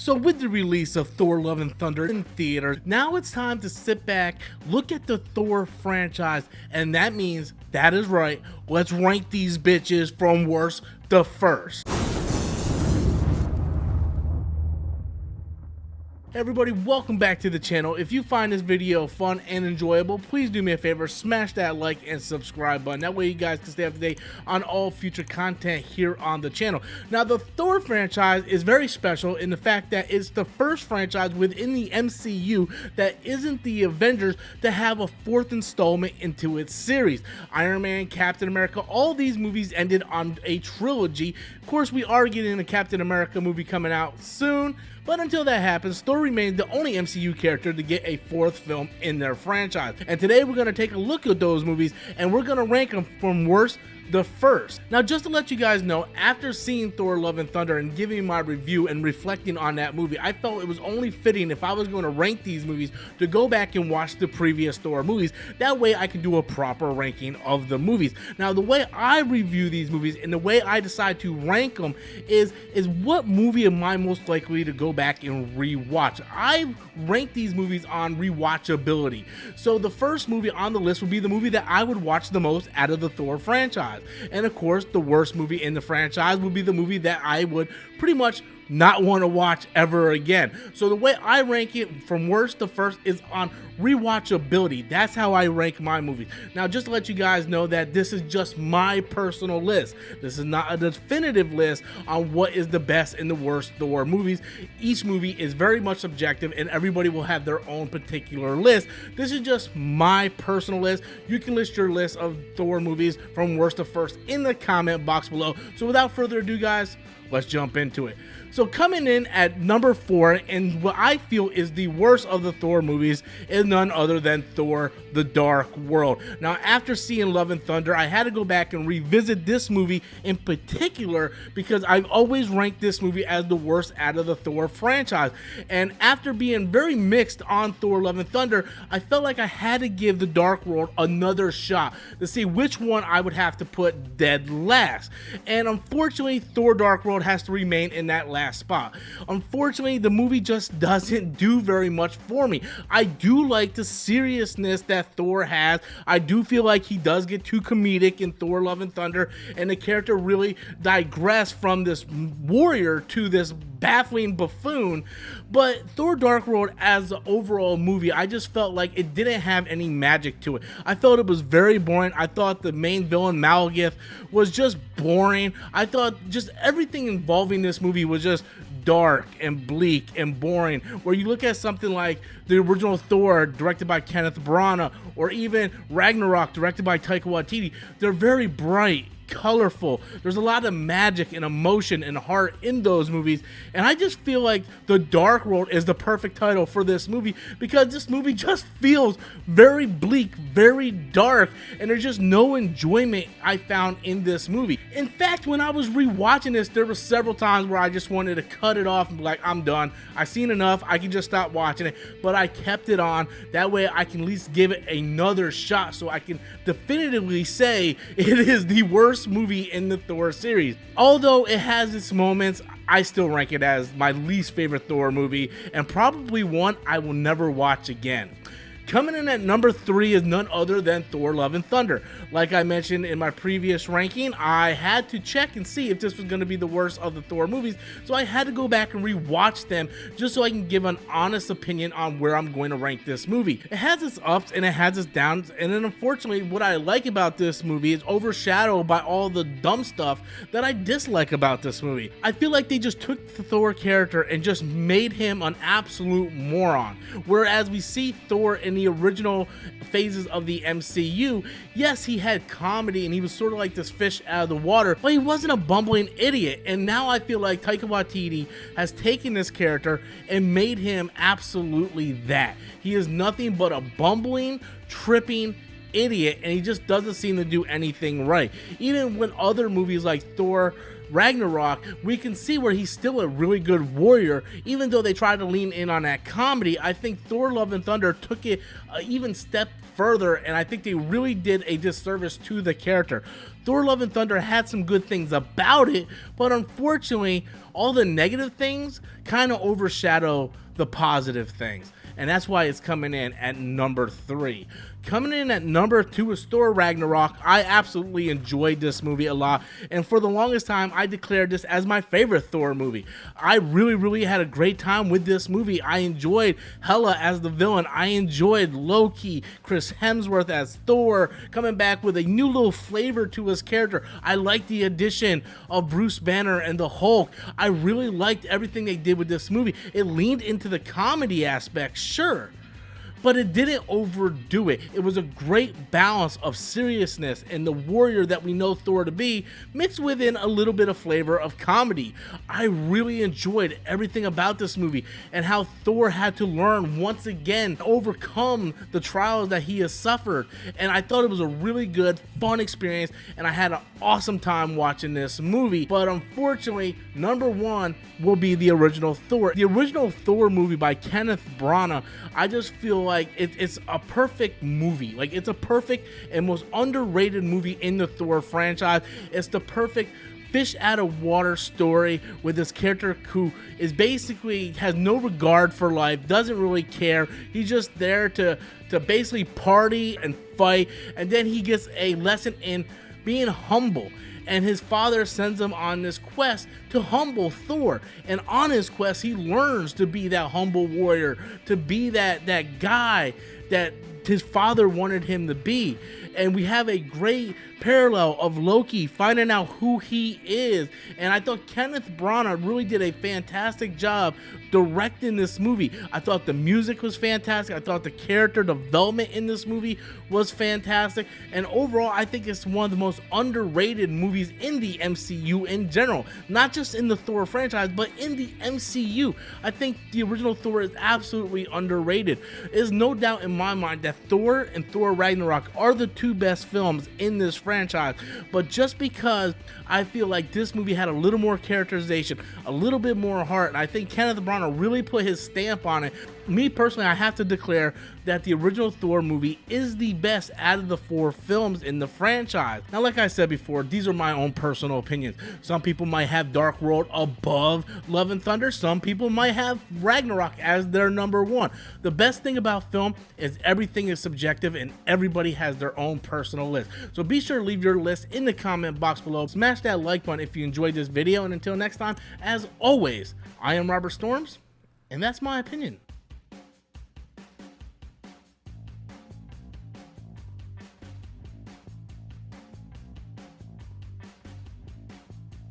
So with the release of Thor Love and Thunder in theaters, now it's time to sit back, look at the Thor franchise, and that means, that is right, let's rank these bitches from worst to first. Hey everybody, welcome back to the channel. If you find this video fun and enjoyable, please do me a favor, smash that like and subscribe button. That way you guys can stay up to date on all future content here on the channel. Now, the Thor franchise is very special in the fact that it's the first franchise within the MCU that isn't the Avengers to have a fourth installment into its series. Iron Man, Captain America, all these movies ended on a trilogy. Of course, we are getting a Captain America movie coming out soon, but until that happens, Thor remains the only MCU character to get a fourth film in their franchise. And today we're going to take a look at those movies and we're going to rank them from worst to first. Now, just to let you guys know, after seeing Thor Love and Thunder and giving my review and reflecting on that movie, I felt it was only fitting, if I was going to rank these movies, to go back and watch the previous Thor movies. That way I can do a proper ranking of the movies. Now, the way I review these movies and the way I decide to rank them is what movie am I most likely to go back and rewatch. I rank these movies on rewatchability. So the first movie on the list would be the movie that I would watch the most out of the Thor franchise. And of course, the worst movie in the franchise would be the movie that I would pretty much not want to watch ever again. So the way I rank it from worst to first is on rewatchability. That's how I rank my movies. Now, just to let you guys know that this is just my personal list. This is not a definitive list on what is the best and the worst Thor movies. Each movie is very much subjective and everybody will have their own particular list. This is just my personal list. You can list your list of Thor movies from worst to first in the comment box below. So without further ado, guys, let's jump into it. So coming in at number 4, and what I feel is the worst of the Thor movies, is none other than Thor: The Dark World. Now, after seeing Love and Thunder, I had to go back and revisit this movie in particular because I've always ranked this movie as the worst out of the Thor franchise. And after being very mixed on Thor: Love and Thunder, I felt like I had to give The Dark World another shot to see which one I would have to put dead last. And unfortunately, Thor: Dark World has to remain in that last spot. Unfortunately, the movie just doesn't do very much for me. I do like the seriousness that Thor has. I do feel like he does get too comedic in Thor: Love and Thunder, and the character really digressed from this warrior to this baffling buffoon. But Thor: Dark World as an overall movie, I just felt like it didn't have any magic to it. I felt it was very boring. I thought the main villain, Malekith, was just boring. I thought just everything involving this movie was just dark and bleak and boring. Where you look at something like the original Thor directed by Kenneth Branagh, or even Ragnarok directed by Taika Waititi, they're very bright, colorful. There's a lot of magic and emotion and heart in those movies, and I just feel like The Dark World is the perfect title for this movie because this movie just feels very bleak, very dark, and there's just no enjoyment I found in this movie. In fact, when I was rewatching this, there were several times where I just wanted to cut it off and be like, I'm done, I've seen enough, I can just stop watching it. But I kept it on. That way I can at least give it another shot so I can definitively say it is the worst movie in the Thor series. Although it has its moments, I still rank it as my least favorite Thor movie and probably one I will never watch again. Coming in at number 3 is none other than Thor: Love and Thunder. Like I mentioned in my previous ranking, I had to check and see if this was going to be the worst of the Thor movies, so I had to go back and rewatch them just so I can give an honest opinion on where I'm going to rank this movie. It has its ups and it has its downs, and then unfortunately what I like about this movie is overshadowed by all the dumb stuff that I dislike about this movie. I feel like they just took the Thor character and just made him an absolute moron. Whereas we see Thor in the original phases of the MCU, yes, he had comedy and he was sort of like this fish out of the water, but he wasn't a bumbling idiot. And now I feel like Taika Waititi has taken this character and made him absolutely that. He is nothing but a bumbling, tripping idiot, and he just doesn't seem to do anything right. Even when other movies like Thor Ragnarok, we can see where he's still a really good warrior, even though they tried to lean in on that comedy. I think Thor Love and Thunder took it even step further, and I think they really did a disservice to the character. Thor Love and Thunder had some good things about it, but unfortunately, all the negative things kind of overshadow the positive things. And that's why it's coming in at number 3. Coming in at number 2 is Thor Ragnarok. I absolutely enjoyed this movie a lot, and for the longest time I declared this as my favorite Thor movie. I really had a great time with this movie. I enjoyed Hela as the villain. I enjoyed Loki, Chris Hemsworth as Thor, coming back with a new little flavor to his character. I liked the addition of Bruce Banner and the Hulk. I really liked everything they did with this movie. It leaned into the comedy aspect, sure, but it didn't overdo it. It was a great balance of seriousness and the warrior that we know Thor to be, mixed within a little bit of flavor of comedy. I really enjoyed everything about this movie and how Thor had to learn once again, overcome the trials that he has suffered. And I thought it was a really good, fun experience, and I had an awesome time watching this movie. But unfortunately, number 1 will be the original Thor. The original Thor movie by Kenneth Branagh, I just feel like it's a perfect movie. Like, it's a perfect and most underrated movie in the Thor franchise. It's the perfect fish out of water story with this character who is basically has no regard for life, doesn't really care. He's just there to basically party and fight, and then he gets a lesson in being humble. And his father sends him on this quest to humble Thor. And on his quest, he learns to be that humble warrior, to be that guy that his father wanted him to be. And we have a great parallel of Loki finding out who he is. And I thought Kenneth Branagh really did a fantastic job directing this movie. I thought the music was fantastic. I thought the character development in this movie was fantastic. And overall, I think it's one of the most underrated movies in the MCU in general. Not just in the Thor franchise, but in the MCU. I think the original Thor is absolutely underrated. There's no doubt in my mind that Thor and Thor Ragnarok are the two best films in this franchise. But just because I feel like this movie had a little more characterization, a little bit more heart, and I think Kenneth Branagh really put his stamp on it, me personally, I have to declare that the original Thor movie is the best out of the 4 films in the franchise. Now, like I said before, these are my own personal opinions. Some people might have Dark World above Love and Thunder. Some people might have Ragnarok as their number 1. The best thing about film is everything is subjective and everybody has their own personal list. So be sure to leave your list in the comment box below. Smash that like button if you enjoyed this video. And until next time, as always, I am Robert Storms, and that's my opinion.